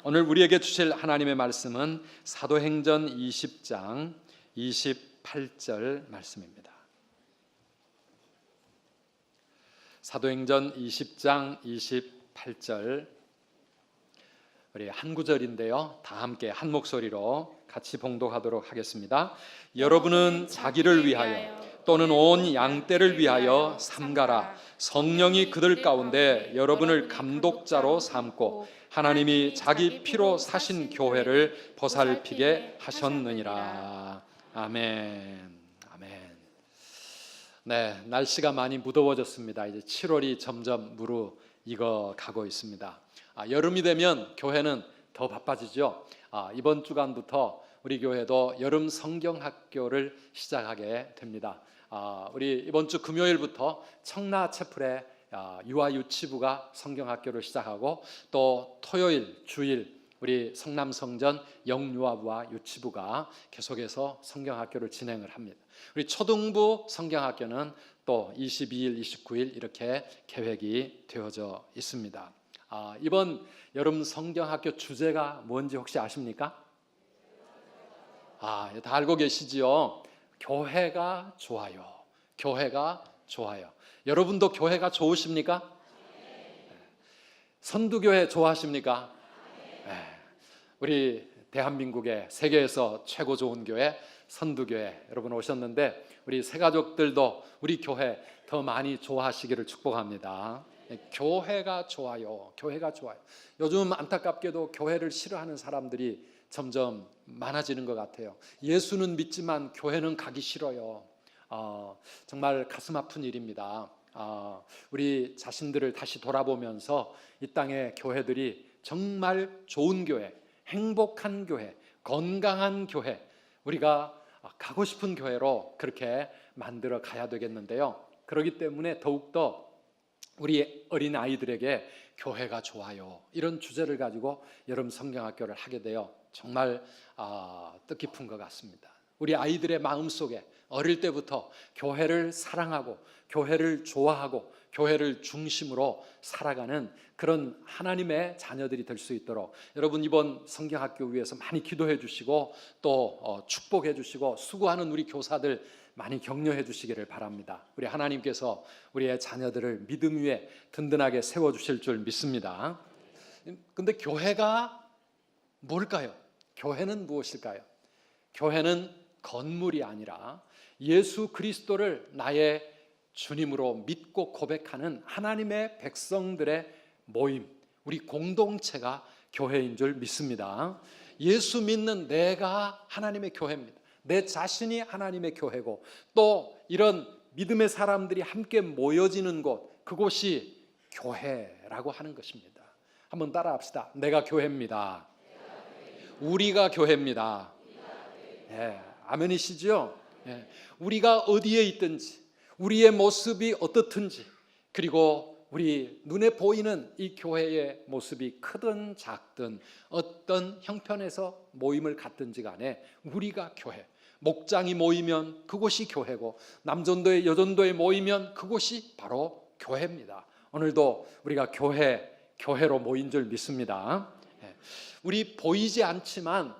오늘 우리에게 주실 하나님의 말씀은 사도행전 20장 28절 말씀입니다. 사도행전 20장 28절 우리 한 구절인데요, 다 함께 한 목소리로 같이 봉독하도록 하겠습니다. 여러분은 자기를 위하여 또는 온 양떼를 위하여 삼가라. 성령이 그들 가운데 여러분을 감독자로 삼고 하나님이 자기 피로 사신 교회를 보살피게 하셨느니라. 아멘. 아멘. 네, 날씨가 많이 무더워졌습니다. 이제 7월이 점점 무르익어 가고 있습니다. 여름이 되면 교회는 더 바빠지죠. 이번 주간부터 우리 교회도 여름 성경학교를 시작하게 됩니다. 우리 이번 주 금요일부터 청라 채플에 유아 유치부가 성경학교를 시작하고, 또 토요일 주일 우리 성남성전 영유아부와 유치부가 계속해서 성경학교를 진행을 합니다. 우리 초등부 성경학교는 또 22일, 29일 이렇게 계획이 되어져 있습니다. 이번 여름 성경학교 주제가 뭔지 혹시 아십니까? 다 알고 계시지요? 교회가 좋아요. 교회가 좋아요. 여러분도 교회가 좋으십니까? 선두교회 좋아하십니까? 우리 대한민국의 세계에서 최고 좋은 교회 선두교회 여러분 오셨는데, 우리 새가족들도 우리 교회 더 많이 좋아하시기를 축복합니다. 교회가 좋아요. 교회가 좋아요. 요즘 안타깝게도 교회를 싫어하는 사람들이 점점 많아지는 것 같아요. 예수는 믿지만 교회는 가기 싫어요. 정말 가슴 아픈 일입니다. 우리 자신들을 다시 돌아보면서 이 땅의 교회들이 정말 좋은 교회, 행복한 교회, 건강한 교회, 우리가 가고 싶은 교회로 그렇게 만들어 가야 되겠는데요. 그렇기 때문에 더욱더 우리 어린 아이들에게 교회가 좋아요, 이런 주제를 가지고 여름 성경학교를 하게 되어 정말 뜻깊은 것 같습니다. 우리 아이들의 마음속에 어릴 때부터 교회를 사랑하고 교회를 좋아하고 교회를 중심으로 살아가는 그런 하나님의 자녀들이 될 수 있도록 여러분 이번 성경학교 위해서 많이 기도해 주시고, 또 축복해 주시고, 수고하는 우리 교사들 많이 격려해 주시기를 바랍니다. 우리 하나님께서 우리의 자녀들을 믿음 위에 든든하게 세워주실 줄 믿습니다. 근데 교회가 뭘까요? 교회는 무엇일까요? 교회는 건물이 아니라 예수 그리스도를 나의 주님으로 믿고 고백하는 하나님의 백성들의 모임, 우리 공동체가 교회인 줄 믿습니다. 예수 믿는 내가 하나님의 교회입니다. 내 자신이 하나님의 교회고, 또 이런 믿음의 사람들이 함께 모여지는 곳, 그곳이 교회라고 하는 것입니다. 한번 따라합시다. 내가 교회입니다. 우리가 교회입니다. 아멘이시죠? 우리가 어디에 있든지, 우리의 모습이 어떻든지, 그리고 우리 눈에 보이는 이 교회의 모습이 크든 작든 어떤 형편에서 모임을 갖든지 간에 우리가 교회, 목장이 모이면 그곳이 교회고, 남전도에 여전도에 모이면 그곳이 바로 교회입니다. 오늘도 우리가 교회로 모인 줄 믿습니다. 우리 보이지 않지만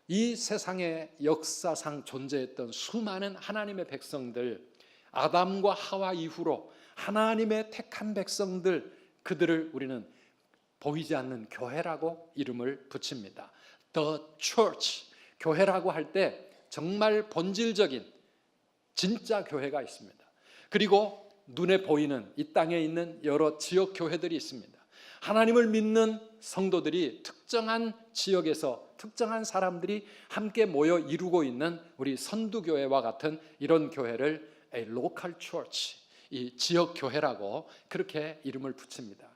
이 세상의 역사상 존재했던 수많은 하나님의 백성들, 아담과 하와 이후로 하나님의 택한 백성들, 그들을 우리는 보이지 않는 교회라고 이름을 붙입니다. The Church, 교회라고 할 때 정말 본질적인 진짜 교회가 있습니다. 그리고 눈에 보이는 이 땅에 있는 여러 지역 교회들이 있습니다. 하나님을 믿는 성도들이 특정한 지역에서 특정한 사람들이 함께 모여 이루고 있는 우리 선두교회와 같은 이런 교회를 A local church, 이 지역 교회라고 그렇게 이름을 붙입니다.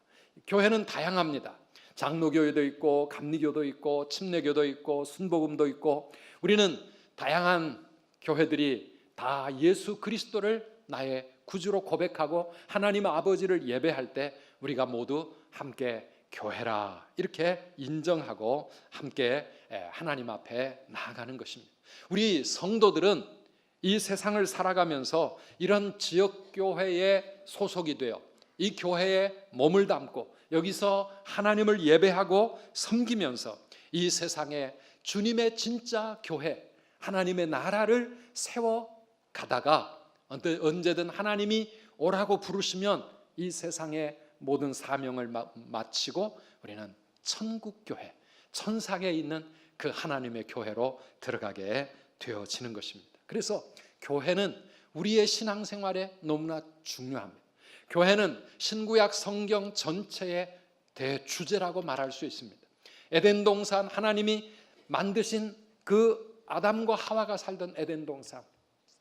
교회는 다양합니다. 장로교회도 있고 감리교도 있고 침례교도 있고 순복음도 있고, 우리는 다양한 교회들이 다 예수 그리스도를 나의 구주로 고백하고 하나님 아버지를 예배할 때 우리가 모두 함께 교회라 이렇게 인정하고 함께 하나님 앞에 나아가는 것입니다. 우리 성도들은 이 세상을 살아가면서 이런 지역교회에 소속이 되어 이 교회에 몸을 담고 여기서 하나님을 예배하고 섬기면서 이 세상에 주님의 진짜 교회, 하나님의 나라를 세워가다가 언제든 하나님이 오라고 부르시면 이 세상의 모든 사명을 마치고 우리는 천국교회, 천상에 있는 그 하나님의 교회로 들어가게 되어지는 것입니다. 그래서 교회는 우리의 신앙생활에 너무나 중요합니다. 교회는 신구약 성경 전체의 대주제라고 말할 수 있습니다. 에덴 동산, 하나님이 만드신 그 아담과 하와가 살던 에덴 동산,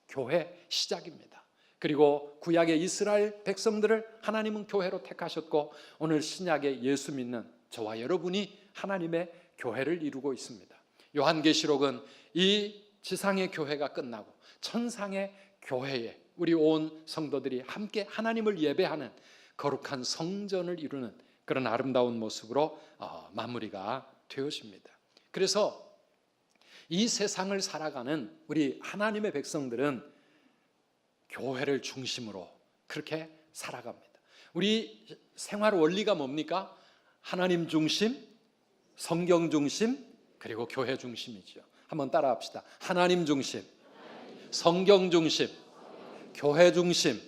교회 시작입니다. 그리고 구약의 이스라엘 백성들을 하나님은 교회로 택하셨고, 오늘 신약의 예수 믿는 저와 여러분이 하나님의 교회를 이루고 있습니다. 요한계시록은 이 지상의 교회가 끝나고 천상의 교회에 우리 온 성도들이 함께 하나님을 예배하는 거룩한 성전을 이루는 그런 아름다운 모습으로 마무리가 되어집니다. 그래서 이 세상을 살아가는 우리 하나님의 백성들은 교회를 중심으로 그렇게 살아갑니다. 우리 생활 원리가 뭡니까? 하나님 중심, 성경 중심, 그리고 교회 중심이죠. 한번 따라 합시다. 하나님 중심, 성경 중심, 교회 중심.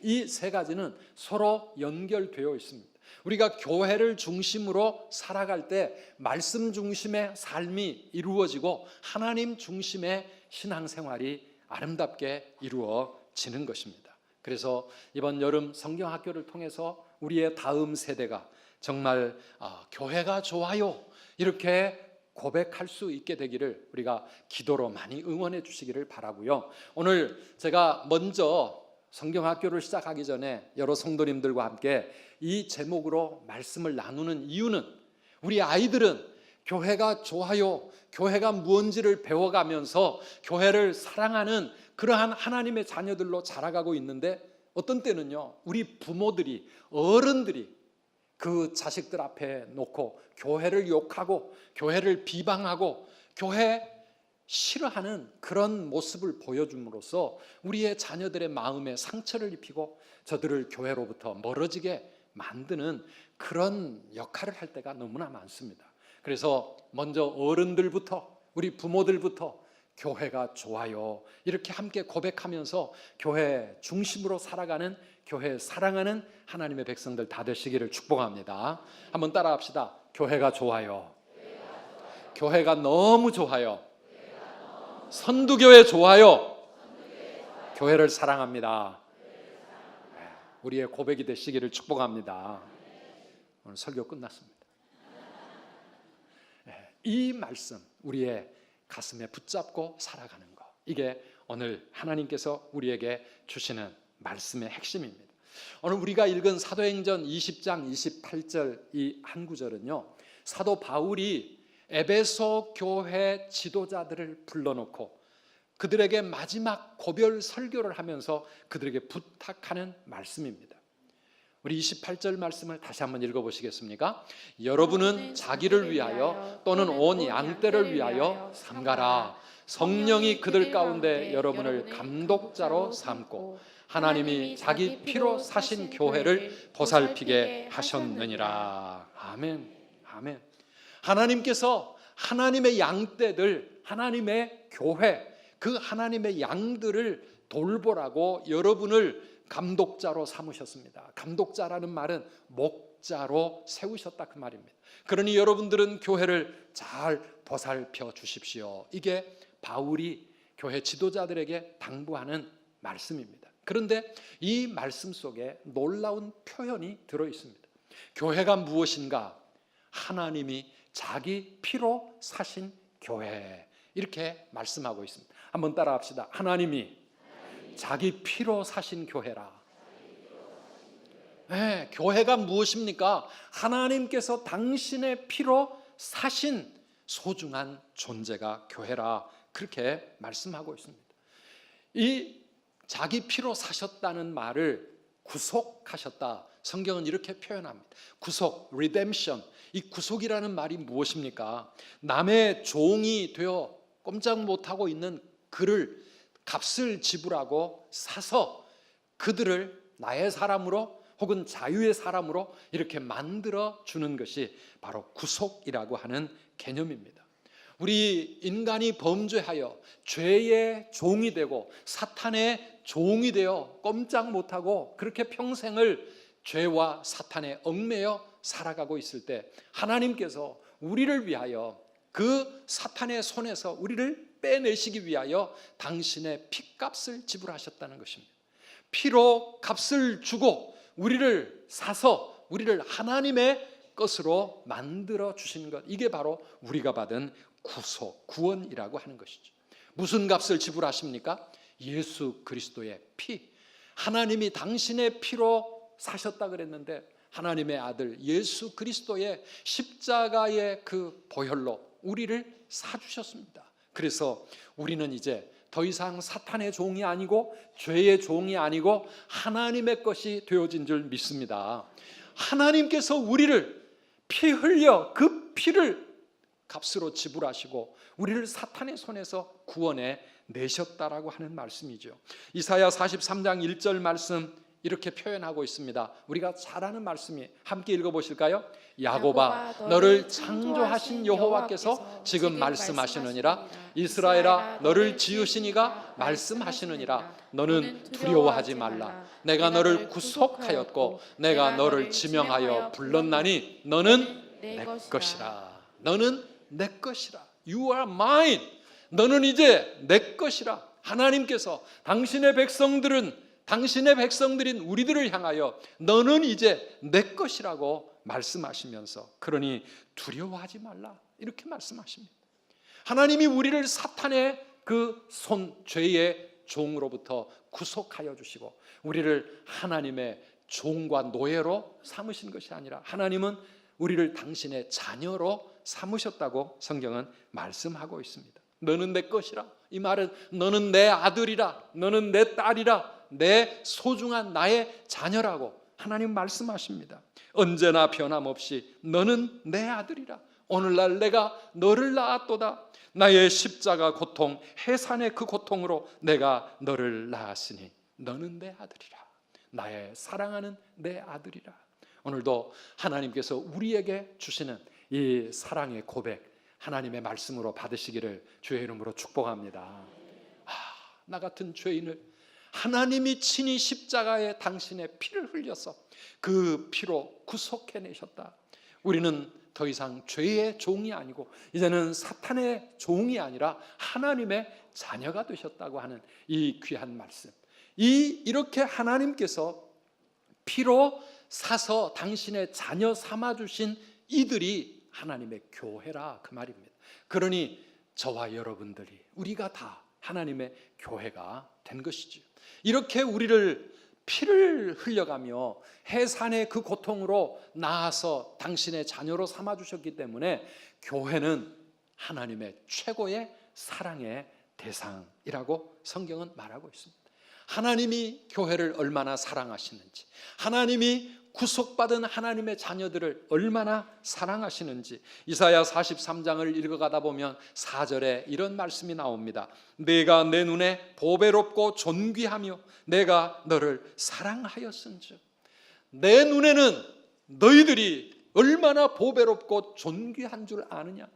이 세 가지는 서로 연결되어 있습니다. 우리가 교회를 중심으로 살아갈 때 말씀 중심의 삶이 이루어지고 하나님 중심의 신앙생활이 아름답게 이루어지는 것입니다. 그래서 이번 여름 성경학교를 통해서 우리의 다음 세대가 정말 교회가 좋아요 이렇게 고백할 수 있게 되기를 우리가 기도로 많이 응원해 주시기를 바라고요. 오늘 제가 먼저 성경학교를 시작하기 전에 여러 성도님들과 함께 이 제목으로 말씀을 나누는 이유는, 우리 아이들은 교회가 좋아요, 교회가 무언지를 배워가면서 교회를 사랑하는 그러한 하나님의 자녀들로 자라가고 있는데, 어떤 때는요 우리 부모들이, 어른들이 그 자식들 앞에 놓고 교회를 욕하고 교회를 비방하고 교회 싫어하는 그런 모습을 보여줌으로써 우리의 자녀들의 마음에 상처를 입히고 저들을 교회로부터 멀어지게 만드는 그런 역할을 할 때가 너무나 많습니다. 그래서 먼저 어른들부터, 우리 부모들부터 교회가 좋아요 이렇게 함께 고백하면서 교회 중심으로 살아가는, 교회 사랑하는 하나님의 백성들 다 되시기를 축복합니다. 한번 따라 합시다. 교회가 좋아요. 교회가 너무 좋아요. 선두교회 좋아요. 교회를 사랑합니다. 우리의 고백이 되시기를 축복합니다. 오늘 설교 끝났습니다. 이 말씀 우리의 가슴에 붙잡고 살아가는 것, 이게 오늘 하나님께서 우리에게 주시는 말씀의 핵심입니다. 오늘 우리가 읽은 사도행전 20장 28절 이 한 구절은요, 사도 바울이 에베소 교회 지도자들을 불러놓고 그들에게 마지막 고별 설교를 하면서 그들에게 부탁하는 말씀입니다. 우리 28절 말씀을 다시 한번 읽어보시겠습니까? 여러분은 자기를 위하여 또는 온 양떼를 위하여 삼가라. 성령이 그들 가운데 여러분을 감독자로 삼고 하나님이 자기 피로 사신 교회를 보살피게 하셨느니라. 아멘, 아멘. 하나님께서 하나님의 양떼들, 하나님의 교회, 그 하나님의 양들을 돌보라고 여러분을 감독자로 삼으셨습니다. 감독자라는 말은 목자로 세우셨다 그 말입니다. 그러니 여러분들은 교회를 잘 보살펴 주십시오. 이게 바울이 교회 지도자들에게 당부하는 말씀입니다. 그런데 이 말씀 속에 놀라운 표현이 들어 있습니다. 교회가 무엇인가? 하나님이 자기 피로 사신 교회, 이렇게 말씀하고 있습니다. 한번 따라 합시다. 하나님이 자기 피로 사신 교회라. 네, 교회가 무엇입니까? 하나님께서 당신의 피로 사신 소중한 존재가 교회라, 그렇게 말씀하고 있습니다. 이 자기 피로 사셨다는 말을 구속하셨다, 성경은 이렇게 표현합니다. 구속, redemption. 이 구속이라는 말이 무엇입니까? 남의 종이 되어 꼼짝 못하고 있는 그를 값을 지불하고 사서 그들을 나의 사람으로 혹은 자유의 사람으로 이렇게 만들어 주는 것이 바로 구속이라고 하는 개념입니다. 우리 인간이 범죄하여 죄의 종이 되고 사탄의 종이 되어 꼼짝 못하고 그렇게 평생을 죄와 사탄에 얽매여 살아가고 있을 때 하나님께서 우리를 위하여 그 사탄의 손에서 우리를 빼내시기 위하여 당신의 피값을 지불하셨다는 것입니다. 피로 값을 주고 우리를 사서 우리를 하나님의 것으로 만들어 주신 것, 이게 바로 우리가 받은 구속, 구원이라고 하는 것이죠. 무슨 값을 지불하십니까? 예수 그리스도의 피. 하나님이 당신의 피로 사셨다 그랬는데 하나님의 아들 예수 그리스도의 십자가의 그 보혈로 우리를 사주셨습니다. 그래서 우리는 이제 더 이상 사탄의 종이 아니고 죄의 종이 아니고 하나님의 것이 되어진 줄 믿습니다. 하나님께서 우리를 피 흘려 그 피를 값으로 지불하시고 우리를 사탄의 손에서 구원해 내셨다라고 하는 말씀이죠. 이사야 43장 1절 말씀 이렇게 표현하고 있습니다. 우리가 잘 아는 말씀이 함께 읽어보실까요? 야곱아 너를 창조하신 여호와께서 지금 말씀하시느니라. 이스라엘아 너를 지으신 이가 말씀하시느니라. 너는 두려워하지 말라. 내가 너를 구속하였고 내가 너를 지명하여 불렀나니 너는 내 것이라. 너는 내 것이라. You are mine. 너는 이제 내 것이라. 하나님께서 당신의 백성들인 우리들을 향하여 너는 이제 내 것이라고 말씀하시면서 그러니 두려워하지 말라 이렇게 말씀하십니다. 하나님이 우리를 사탄의 그 손, 죄의 종으로부터 구속하여 주시고 우리를 하나님의 종과 노예로 삼으신 것이 아니라 하나님은 우리를 당신의 자녀로 삼으셨다고 성경은 말씀하고 있습니다. 너는 내 것이라. 이 말은 너는 내 아들이라, 너는 내 딸이라, 내 소중한 나의 자녀라고 하나님 말씀하십니다. 언제나 변함없이 너는 내 아들이라. 오늘날 내가 너를 낳았도다. 나의 십자가 고통, 해산의 그 고통으로 내가 너를 낳았으니 너는 내 아들이라. 나의 사랑하는 내 아들이라. 오늘도 하나님께서 우리에게 주시는 이 사랑의 고백 하나님의 말씀으로 받으시기를 주의 이름으로 축복합니다. 나 같은 죄인을 하나님이 친히 십자가에 당신의 피를 흘려서 그 피로 구속해내셨다. 우리는 더 이상 죄의 종이 아니고 이제는 사탄의 종이 아니라 하나님의 자녀가 되셨다고 하는 이 귀한 말씀. 이렇게 하나님께서 피로 사서 당신의 자녀 삼아주신 이들이 하나님의 교회라 그 말입니다. 그러니 저와 여러분들이 우리가 다 하나님의 교회가 된 것이죠. 이렇게 우리를 피를 흘려가며 해산의 그 고통으로 나아서 당신의 자녀로 삼아주셨기 때문에 교회는 하나님의 최고의 사랑의 대상이라고 성경은 말하고 있습니다. 하나님이 교회를 얼마나 사랑하시는지, 하나님이 구속받은 하나님의 자녀들을 얼마나 사랑하시는지 이사야 43장을 읽어가다 보면 4절에 이런 말씀이 나옵니다. 내가 내 눈에 보배롭고 존귀하며 내가 너를 사랑하였은즉. 내 눈에는 너희들이 얼마나 보배롭고 존귀한 줄 아느냐.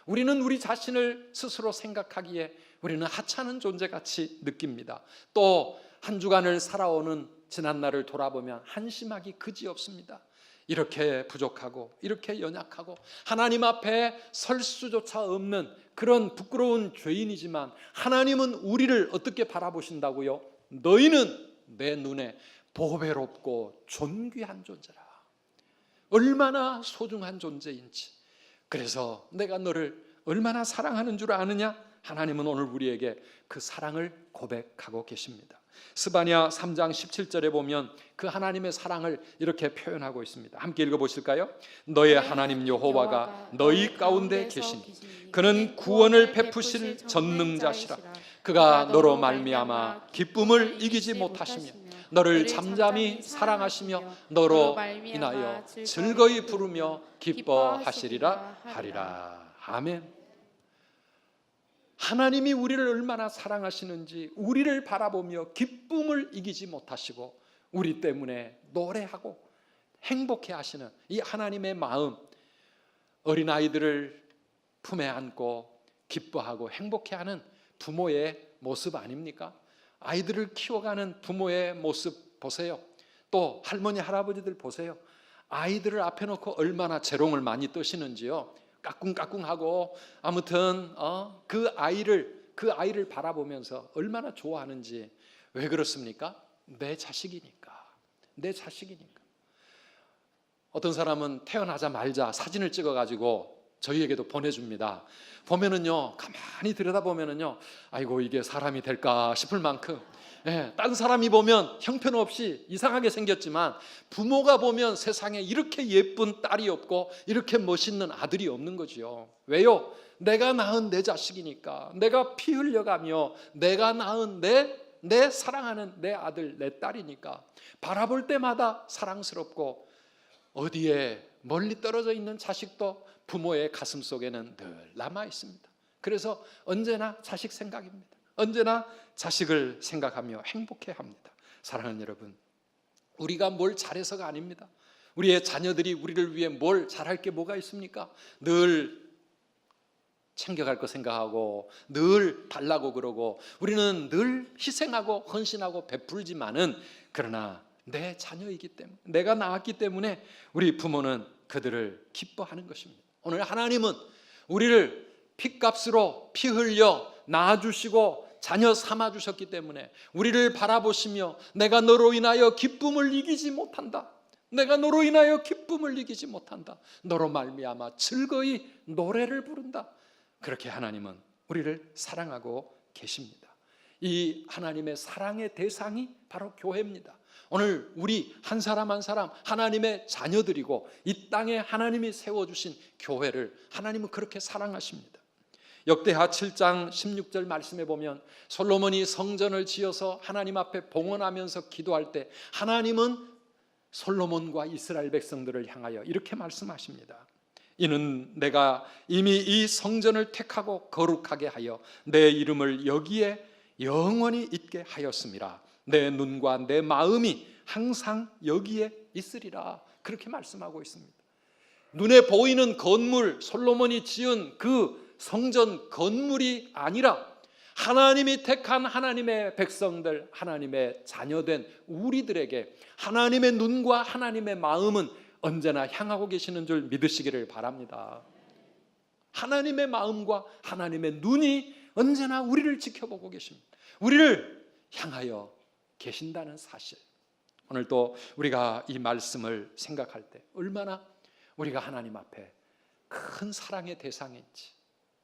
우리는 우리 자신을 스스로 생각하기에 우리는 하찮은 존재같이 느낍니다. 또 한 주간을 살아오는 지난날을 돌아보면 한심하기 그지없습니다. 이렇게 부족하고 이렇게 연약하고 하나님 앞에 설 수조차 없는 그런 부끄러운 죄인이지만 하나님은 우리를 어떻게 바라보신다고요? 너희는 내 눈에 보배롭고 존귀한 존재라. 얼마나 소중한 존재인지. 그래서 내가 너를 얼마나 사랑하는 줄 아느냐? 하나님은 오늘 우리에게 그 사랑을 고백하고 계십니다. 스바냐 3장 17절에 보면 그 하나님의 사랑을 이렇게 표현하고 있습니다. 함께 읽어보실까요? 너의 하나님 여호와가 너희 가운데 계시니 그는 구원을 베푸실 전능자시라. 그가 너로 말미암아 기쁨을 이기지 못하시며 너를 잠잠히 사랑하시며 너로 인하여 즐거이 부르며 기뻐하시리라 하리라. 아멘. 하나님이 우리를 얼마나 사랑하시는지 우리를 바라보며 기쁨을 이기지 못하시고 우리 때문에 노래하고 행복해 하시는 이 하나님의 마음, 어린아이들을 품에 안고 기뻐하고 행복해하는 부모의 모습 아닙니까? 아이들을 키워가는 부모의 모습 보세요. 또 할머니 할아버지들 보세요. 아이들을 앞에 놓고 얼마나 재롱을 많이 떠시는지요. 까꿍까꿍하고 아무튼 그 아이를 바라보면서 얼마나 좋아하는지. 왜 그렇습니까? 내 자식이니까. 내 자식이니까. 어떤 사람은 태어나자마자 사진을 찍어가지고 저희에게도 보내줍니다. 보면은요, 가만히 들여다보면은요, 아이고 이게 사람이 될까 싶을 만큼, 딴 사람이 보면 형편없이 이상하게 생겼지만 부모가 보면 세상에 이렇게 예쁜 딸이 없고 이렇게 멋있는 아들이 없는 거지요. 왜요? 내가 낳은 내 자식이니까. 내가 피 흘려가며 내가 낳은 내 사랑하는 내 아들, 내 딸이니까 바라볼 때마다 사랑스럽고, 어디에 멀리 떨어져 있는 자식도 부모의 가슴 속에는 늘 남아 있습니다. 그래서 언제나 자식 생각입니다. 언제나 자식을 생각하며 행복해 합니다. 사랑하는 여러분, 우리가 뭘 잘해서가 아닙니다. 우리의 자녀들이 우리를 위해 뭘 잘할 게 뭐가 있습니까? 늘 챙겨갈 거 생각하고 늘 달라고 그러고 우리는 늘 희생하고 헌신하고 베풀지만은, 그러나 내 자녀이기 때문에, 내가 낳았기 때문에 우리 부모는 그들을 기뻐하는 것입니다. 오늘 하나님은 우리를 피값으로 피 흘려 낳아주시고 자녀 삼아주셨기 때문에 우리를 바라보시며 내가 너로 인하여 기쁨을 이기지 못한다. 내가 너로 인하여 기쁨을 이기지 못한다. 너로 말미암아 즐거이 노래를 부른다. 그렇게 하나님은 우리를 사랑하고 계십니다. 이 하나님의 사랑의 대상이 바로 교회입니다. 오늘 우리 한 사람 한 사람 하나님의 자녀들이고 이 땅에 하나님이 세워주신 교회를 하나님은 그렇게 사랑하십니다. 역대하 7장 16절 말씀에 보면 솔로몬이 성전을 지어서 하나님 앞에 봉헌하면서 기도할 때 하나님은 솔로몬과 이스라엘 백성들을 향하여 이렇게 말씀하십니다. 이는 내가 이미 이 성전을 택하고 거룩하게 하여 내 이름을 여기에 영원히 있게 하였음이라. 내 눈과 내 마음이 항상 여기에 있으리라. 그렇게 말씀하고 있습니다. 눈에 보이는 건물, 솔로몬이 지은 그 성전 건물이 아니라 하나님이 택한 하나님의 백성들, 하나님의 자녀된 우리들에게 하나님의 눈과 하나님의 마음은 언제나 향하고 계시는 줄 믿으시기를 바랍니다. 하나님의 마음과 하나님의 눈이 언제나 우리를 지켜보고 계십니다. 우리를 향하여 계신다는 사실. 오늘 또 우리가 이 말씀을 생각할 때 얼마나 우리가 하나님 앞에 큰 사랑의 대상인지,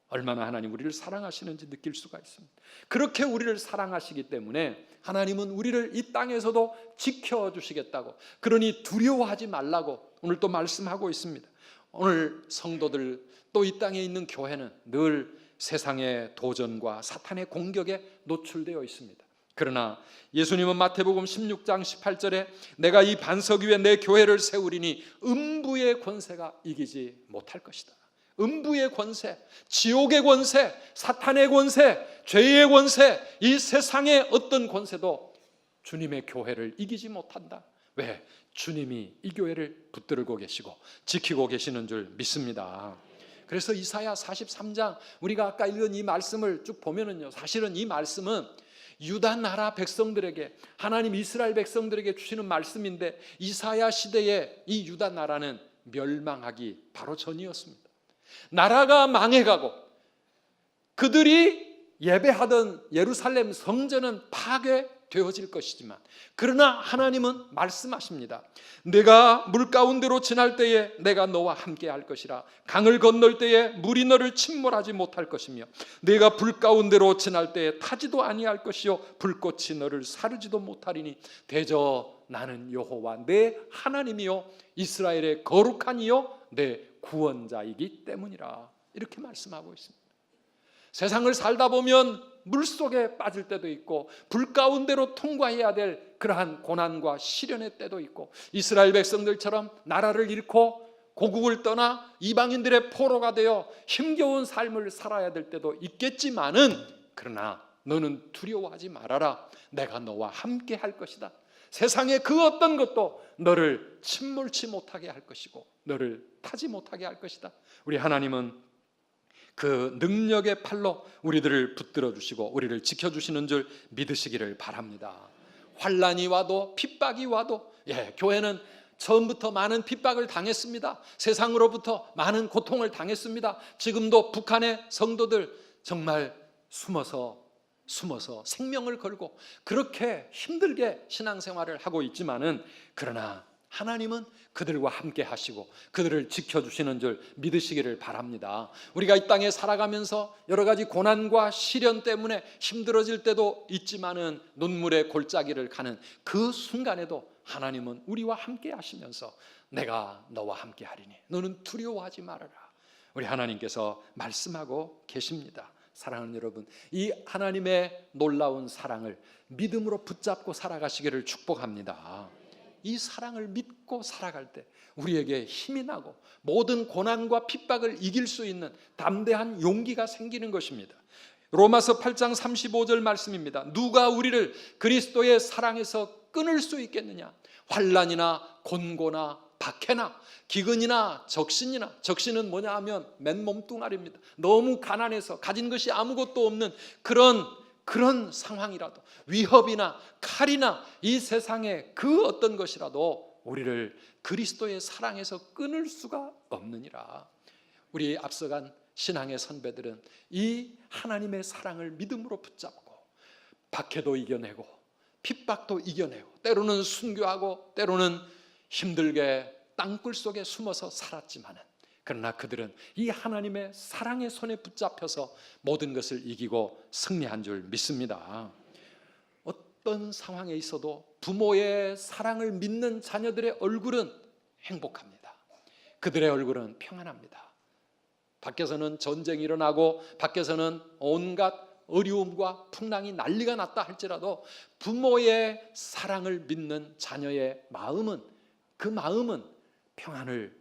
얼마나 하나님 우리를 사랑하시는지 느낄 수가 있습니다. 그렇게 우리를 사랑하시기 때문에 하나님은 우리를 이 땅에서도 지켜주시겠다고, 그러니 두려워하지 말라고 오늘 또 말씀하고 있습니다. 오늘 성도들, 또 이 땅에 있는 교회는 늘 세상의 도전과 사탄의 공격에 노출되어 있습니다. 그러나 예수님은 마태복음 16장 18절에 내가 이 반석 위에 내 교회를 세우리니 음부의 권세가 이기지 못할 것이다. 음부의 권세, 지옥의 권세, 사탄의 권세, 죄의 권세, 이 세상의 어떤 권세도 주님의 교회를 이기지 못한다. 왜? 주님이 이 교회를 붙들고 계시고 지키고 계시는 줄 믿습니다. 그래서 이사야 43장, 우리가 아까 읽은 이 말씀을 쭉 보면은요, 사실은 이 말씀은 유다 나라 백성들에게, 하나님 이스라엘 백성들에게 주시는 말씀인데, 이사야 시대에 이 유다 나라는 멸망하기 바로 전이었습니다. 나라가 망해가고 그들이 예배하던 예루살렘 성전은 파괴되어질 것이지만, 그러나 하나님은 말씀하십니다. 내가 물 가운데로 지날 때에 내가 너와 함께 할 것이라. 강을 건널 때에 물이 너를 침몰하지 못할 것이며, 내가 불 가운데로 지날 때에 타지도 아니할 것이요 불꽃이 너를 사르지도 못하리니 대저 나는 여호와 내 하나님이요 이스라엘의 거룩한 이요 내 구원자이기 때문이라. 이렇게 말씀하고 있습니다. 세상을 살다 보면 물속에 빠질 때도 있고 불 가운데로 통과해야 될 그러한 고난과 시련의 때도 있고, 이스라엘 백성들처럼 나라를 잃고 고국을 떠나 이방인들의 포로가 되어 힘겨운 삶을 살아야 될 때도 있겠지만은, 그러나 너는 두려워하지 말아라. 내가 너와 함께 할 것이다. 세상의 그 어떤 것도 너를 침몰치 못하게 할 것이고 너를 타지 못하게 할 것이다. 우리 하나님은 그 능력의 팔로 우리들을 붙들어 주시고 우리를 지켜주시는 줄 믿으시기를 바랍니다. 환난이 와도 핍박이 와도 교회는 처음부터 많은 핍박을 당했습니다. 세상으로부터 많은 고통을 당했습니다. 지금도 북한의 성도들 정말 숨어서 생명을 걸고 그렇게 힘들게 신앙생활을 하고 있지만은 그러나 하나님은 그들과 함께 하시고 그들을 지켜주시는 줄 믿으시기를 바랍니다. 우리가 이 땅에 살아가면서 여러 가지 고난과 시련 때문에 힘들어질 때도 있지만은 눈물의 골짜기를 가는 그 순간에도 하나님은 우리와 함께 하시면서 내가 너와 함께 하리니 너는 두려워하지 말아라. 우리 하나님께서 말씀하고 계십니다. 사랑하는 여러분, 이 하나님의 놀라운 사랑을 믿음으로 붙잡고 살아가시기를 축복합니다. 이 사랑을 믿고 살아갈 때 우리에게 힘이 나고 모든 고난과 핍박을 이길 수 있는 담대한 용기가 생기는 것입니다. 로마서 8장 35절 말씀입니다. 누가 우리를 그리스도의 사랑에서 끊을 수 있겠느냐? 환난이나 곤고나 박해나 기근이나 적신은 뭐냐 하면 맨몸뚱아리입니다. 너무 가난해서 가진 것이 아무것도 없는 그런 상황이라도 위협이나 칼이나 이 세상의 그 어떤 것이라도 우리를 그리스도의 사랑에서 끊을 수가 없느니라. 우리 앞서간 신앙의 선배들은 이 하나님의 사랑을 믿음으로 붙잡고 박해도 이겨내고 핍박도 이겨내고 때로는 순교하고 때로는 힘들게 땅굴 속에 숨어서 살았지만은 그러나 그들은 이 하나님의 사랑의 손에 붙잡혀서 모든 것을 이기고 승리한 줄 믿습니다. 어떤 상황에 있어도 부모의 사랑을 믿는 자녀들의 얼굴은 행복합니다. 그들의 얼굴은 평안합니다. 밖에서는 전쟁이 일어나고 밖에서는 온갖 어려움과 풍랑이 난리가 났다 할지라도 부모의 사랑을 믿는 자녀의 마음은 그 마음은 평안을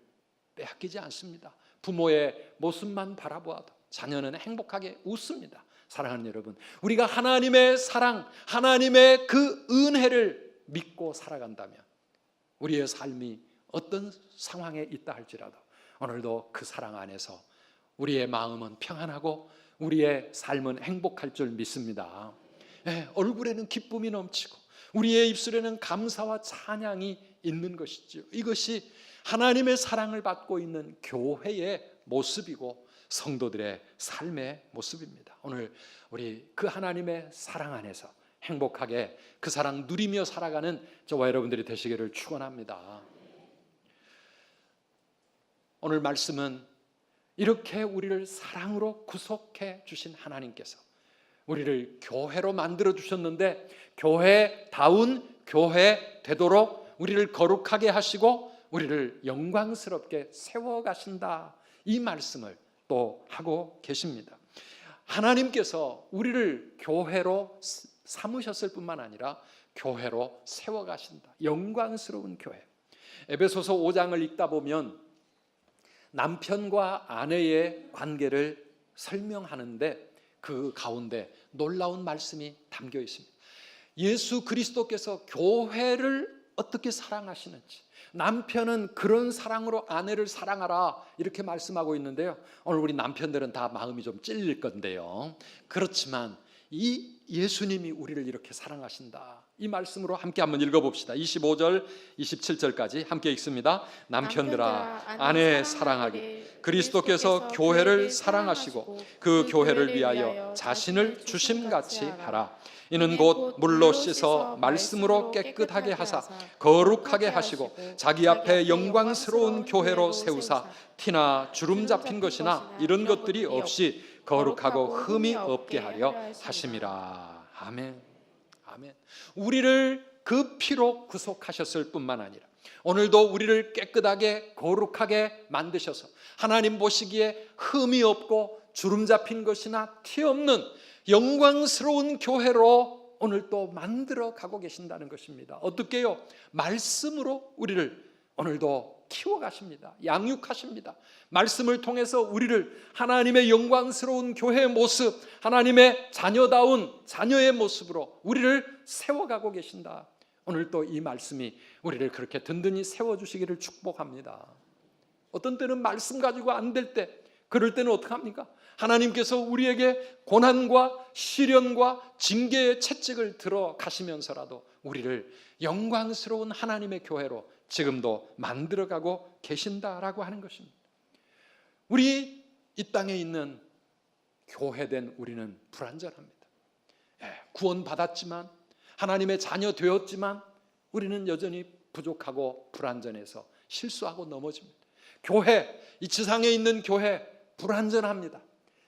빼앗기지 않습니다. 부모의 모습만 바라보아도 자녀는 행복하게 웃습니다. 사랑하는 여러분, 우리가 하나님의 사랑, 하나님의 그 은혜를 믿고 살아간다면 우리의 삶이 어떤 상황에 있다 할지라도 오늘도 그 사랑 안에서 우리의 마음은 평안하고 우리의 삶은 행복할 줄 믿습니다. 얼굴에는 기쁨이 넘치고 우리의 입술에는 감사와 찬양이 있는 것이죠. 이것이 하나님의 사랑을 받고 있는 교회의 모습이고 성도들의 삶의 모습입니다. 오늘 우리 그 하나님의 사랑 안에서 행복하게 그 사랑 누리며 살아가는 저와 여러분들이 되시기를 축원합니다. 오늘 말씀은 이렇게 우리를 사랑으로 구속해 주신 하나님께서 우리를 교회로 만들어 주셨는데 교회다운 교회 되도록 우리를 거룩하게 하시고 우리를 영광스럽게 세워가신다, 이 말씀을 또 하고 계십니다. 하나님께서 우리를 교회로 삼으셨을 뿐만 아니라 교회로 세워가신다. 영광스러운 교회. 에베소서 5장을 읽다 보면 남편과 아내의 관계를 설명하는데 그 가운데 놀라운 말씀이 담겨 있습니다. 예수 그리스도께서 교회를 어떻게 사랑하시는지, 남편은 그런 사랑으로 아내를 사랑하라 이렇게 말씀하고 있는데요. 오늘 우리 남편들은 다 마음이 좀 찔릴 건데요. 그렇지만 이 예수님이 우리를 이렇게 사랑하신다, 이 말씀으로 함께 한번 읽어봅시다. 25절 27절까지 함께 읽습니다. 남편들아 아내 사랑하기, 그리스도께서 교회를 사랑하시고 그 교회를 위하여 자신을 주심같이 하라. 이는 곧 물로 씻어 말씀으로 깨끗하게 하사 거룩하게 하시고 자기 앞에 영광스러운 교회로 세우사 티나 주름 잡힌 것이나 이런 것들이 없이 거룩하고 흠이 없게 하려 하심이라. 아멘. 아멘. 우리를 그 피로 구속하셨을 뿐만 아니라 오늘도 우리를 깨끗하게 거룩하게 만드셔서 하나님 보시기에 흠이 없고 주름 잡힌 것이나 티 없는 영광스러운 교회로 오늘 또 만들어 가고 계신다는 것입니다. 어떻게요? 말씀으로 우리를 오늘도 키워가십니다. 양육하십니다. 말씀을 통해서 우리를 하나님의 영광스러운 교회의 모습, 하나님의 자녀다운 자녀의 모습으로 우리를 세워가고 계신다. 오늘 또 이 말씀이 우리를 그렇게 든든히 세워주시기를 축복합니다. 어떤 때는 말씀 가지고 안 될 때, 그럴 때는 어떡합니까? 하나님께서 우리에게 고난과 시련과 징계의 채찍을 들어 가시면서라도 우리를 영광스러운 하나님의 교회로 지금도 만들어가고 계신다라고 하는 것입니다. 우리 이 땅에 있는 교회된 우리는 불완전합니다. 구원받았지만, 하나님의 자녀 되었지만 우리는 여전히 부족하고 불완전해서 실수하고 넘어집니다. 교회, 이 지상에 있는 교회 불완전합니다.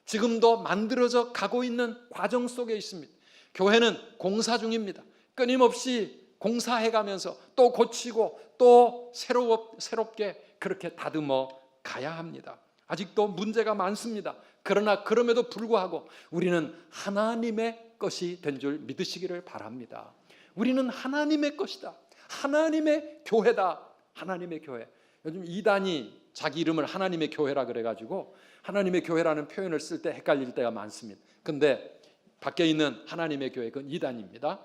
지금도 만들어져 가고 있는 과정 속에 있습니다. 교회는 공사 중입니다. 끊임없이 공사해가면서 또 고치고 또 새롭게 그렇게 다듬어 가야 합니다. 아직도 문제가 많습니다. 그러나 그럼에도 불구하고 우리는 하나님의 것이 된 줄 믿으시기를 바랍니다. 우리는 하나님의 것이다. 하나님의 교회다. 하나님의 교회. 요즘 이단이 자기 이름을 하나님의 교회라 그래가지고 하나님의 교회라는 표현을 쓸 때 헷갈릴 때가 많습니다. 근데 밖에 있는 하나님의 교회, 그건 이단입니다.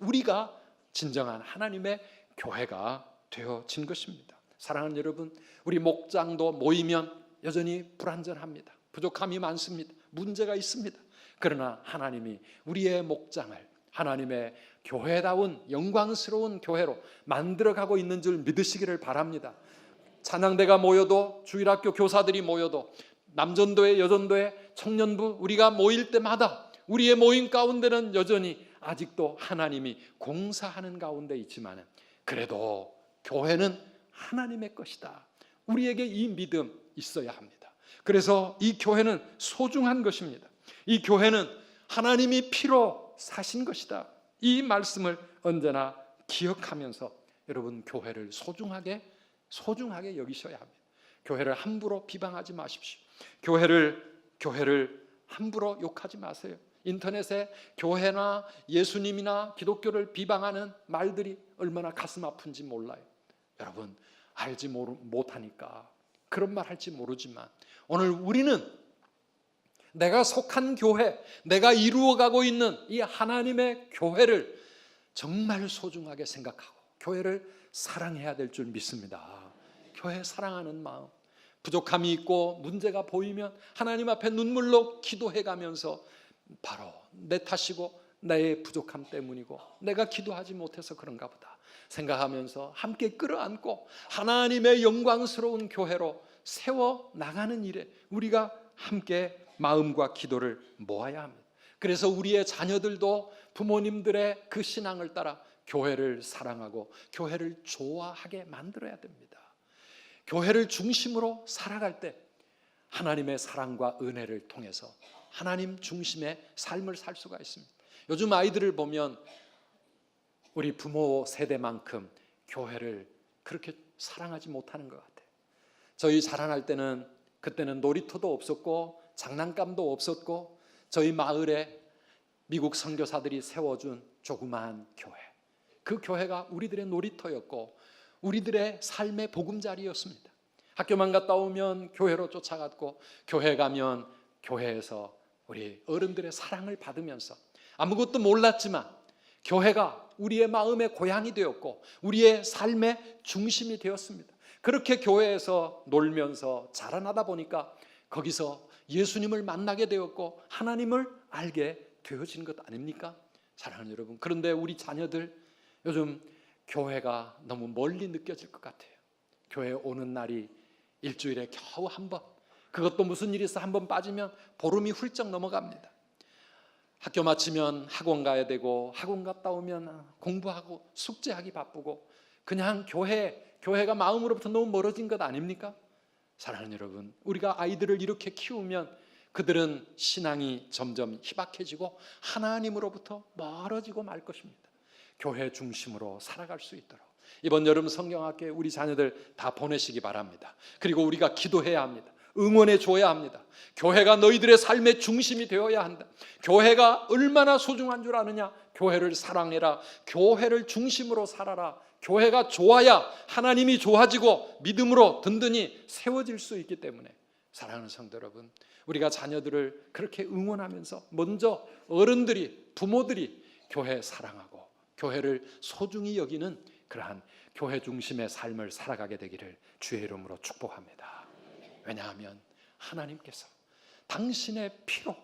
우리가 진정한 하나님의 교회가 되어진 것입니다. 사랑하는 여러분, 우리 목장도 모이면 여전히 불완전합니다. 부족함이 많습니다. 문제가 있습니다. 그러나 하나님이 우리의 목장을 하나님의 교회다운 영광스러운 교회로 만들어가고 있는 줄 믿으시기를 바랍니다. 찬양대가 모여도, 주일학교 교사들이 모여도, 남전도회, 여전도회, 청년부 우리가 모일 때마다 우리의 모임 가운데는 여전히 아직도 하나님이 공사하는 가운데 있지만 그래도 교회는 하나님의 것이다. 우리에게 이 믿음 있어야 합니다. 그래서 이 교회는 소중한 것입니다. 이 교회는 하나님이 피로 사신 것이다. 이 말씀을 언제나 기억하면서 여러분 교회를 소중하게 여기셔야 합니다. 교회를 함부로 비방하지 마십시오. 교회를 함부로 욕하지 마세요. 인터넷에 교회나 예수님이나 기독교를 비방하는 말들이 얼마나 가슴 아픈지 몰라요. 여러분 알지 못하니까 그런 말 할지 모르지만 오늘 우리는 내가 속한 교회, 내가 이루어가고 있는 이 하나님의 교회를 정말 소중하게 생각하고 교회를 사랑해야 될 줄 믿습니다. 교회 사랑하는 마음, 부족함이 있고 문제가 보이면 하나님 앞에 눈물로 기도해가면서 바로 내 탓이고 나의 부족함 때문이고 내가 기도하지 못해서 그런가 보다 생각하면서 함께 끌어안고 하나님의 영광스러운 교회로 세워나가는 일에 우리가 함께 마음과 기도를 모아야 합니다. 그래서 우리의 자녀들도 부모님들의 그 신앙을 따라 교회를 사랑하고 교회를 좋아하게 만들어야 됩니다. 교회를 중심으로 살아갈 때 하나님의 사랑과 은혜를 통해서 하나님 중심의 삶을 살 수가 있습니다. 요즘 아이들을 보면 우리 부모 세대만큼 교회를 그렇게 사랑하지 못하는 것 같아요. 저희 자라날 때는 그때는 놀이터도 없었고 장난감도 없었고 저희 마을에 미국 선교사들이 세워준 조그마한 교회, 그 교회가 우리들의 놀이터였고 우리들의 삶의 보금자리였습니다. 학교만 갔다 오면 교회로 쫓아갔고 교회 가면 교회에서 우리 어른들의 사랑을 받으면서 아무것도 몰랐지만 교회가 우리의 마음의 고향이 되었고 우리의 삶의 중심이 되었습니다. 그렇게 교회에서 놀면서 자라나다 보니까 거기서 예수님을 만나게 되었고 하나님을 알게 되어진 것 아닙니까? 사랑하는 여러분, 그런데 우리 자녀들 요즘 교회가 너무 멀리 느껴질 것 같아요. 교회 오는 날이 일주일에 겨우 한 번, 그것도 무슨 일이 있어 한 번 빠지면 보름이 훌쩍 넘어갑니다. 학교 마치면 학원 가야 되고 학원 갔다 오면 공부하고 숙제하기 바쁘고 그냥 교회가 마음으로부터 너무 멀어진 것 아닙니까? 사랑하는 여러분, 우리가 아이들을 이렇게 키우면 그들은 신앙이 점점 희박해지고 하나님으로부터 멀어지고 말 것입니다. 교회 중심으로 살아갈 수 있도록 이번 여름 성경학교에 우리 자녀들 다 보내시기 바랍니다. 그리고 우리가 기도해야 합니다. 응원해 줘야 합니다. 교회가 너희들의 삶의 중심이 되어야 한다. 교회가 얼마나 소중한 줄 아느냐? 교회를 사랑해라. 교회를 중심으로 살아라. 교회가 좋아야 하나님이 좋아지고 믿음으로 든든히 세워질 수 있기 때문에 사랑하는 성도 여러분, 우리가 자녀들을 그렇게 응원하면서 먼저 어른들이, 부모들이 교회 사랑하고 교회를 소중히 여기는 그러한 교회 중심의 삶을 살아가게 되기를 주의 이름으로 축복합니다. 왜냐하면 하나님께서 당신의 피로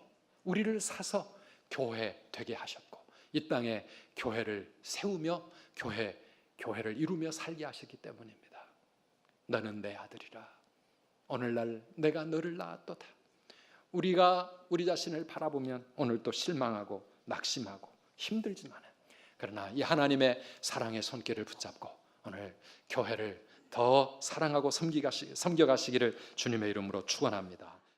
우리를 사서 교회 되게 하셨고 이 땅에 교회를 세우며 교회를 이루며 살게 하셨기 때문입니다. 너는 내 아들이라 오늘날 내가 너를 낳았도다. 우리가 우리 자신을 바라보면 오늘도 실망하고 낙심하고 힘들지만 그러나 이 하나님의 사랑의 손길을 붙잡고 오늘 교회를 더 사랑하고 섬겨가시기를 주님의 이름으로 축원합니다.